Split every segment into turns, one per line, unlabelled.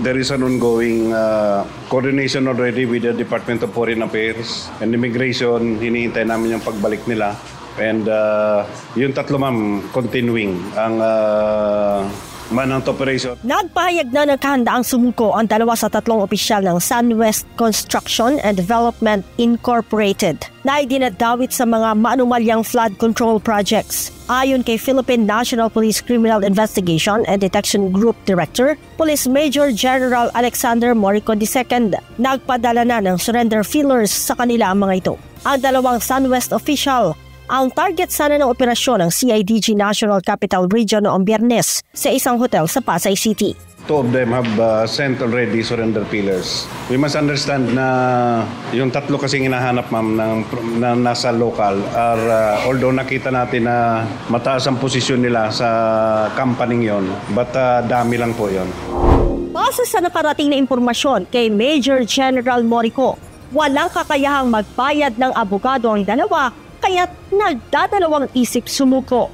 There is an ongoing coordination already with the Department of Foreign Affairs and Immigration. Hinihintay namin yung pagbalik nila. And yung tatlo ma'am, continuing ang manhunt operation.
Nagpahayag na ng kahandaang sumuko ang 2 sa 3 opisyal ng SunWest Construction and Development Incorporated na idinadawit sa mga maanumalyang flood control projects. Ayon kay Philippine National Police Criminal Investigation and Detection Group Director, Police Major General Alexander Morico II, nagpadala na ng surrender feelers sa kanila ang mga ito. Ang 2 SunWest official ang target sana ng operasyon ng CIDG National Capital Region noong Biyernes sa isang hotel sa Pasay City.
2 of them have sent already surrender feelers. We must understand na yung 3 kasing hinahanap ma'am na nasa local are although nakita natin na mataas ang posisyon nila sa company yon, but dami lang po yon.
Base sa nakarating na impormasyon kay Major General Morico, walang kakayahang magbayad ng abogado ang 2 kaya't nagdadalawang isip sumuko.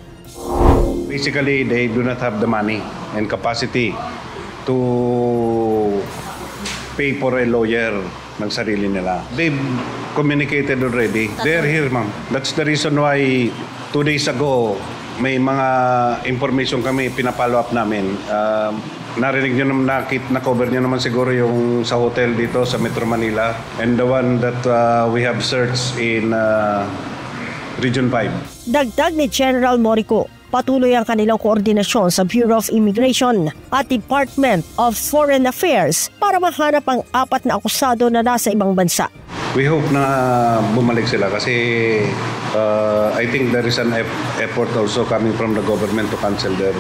Basically, they do not have the money and capacity to pay for a lawyer ng sarili nila. They've communicated already. They're here, ma'am. That's the reason why 2 days ago, may mga information kami pinapollow up namin. Narinig nyo naman, na-cover nyo naman siguro yung sa hotel dito sa Metro Manila and the one that we have searched in Region 5.
Dagdag ni General Morico, patuloy ang kanilang koordinasyon sa Bureau of Immigration at Department of Foreign Affairs para mahanap ang 4 na akusado na nasa ibang bansa.
We hope na bumalik sila kasi I think there is an effort also coming from the government to cancel their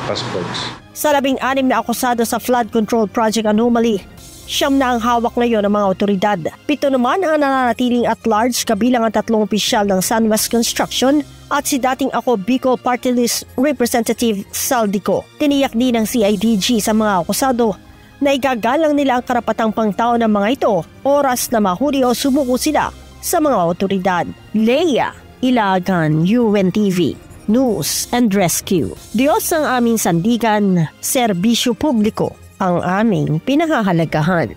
passports. Sa
16 na akusado sa flood control project anomaly, 9 na ang hawak ngayon ng mga otoridad. 7 naman ang nananatiling at large kabilang ang 3 opisyal ng SunWest Construction at si dating Ako Bicol Party List Representative Saldico. Tiniyak din ng CIDG sa mga akusado na igagalang nila ang karapatang pangtao ng mga ito oras na mahuli o sumuko sila sa mga otoridad. Leia Ilagan, UNTV News and Rescue. Diyos ang aming sandigan, serbisyo publiko ang aming pinahahalagahan.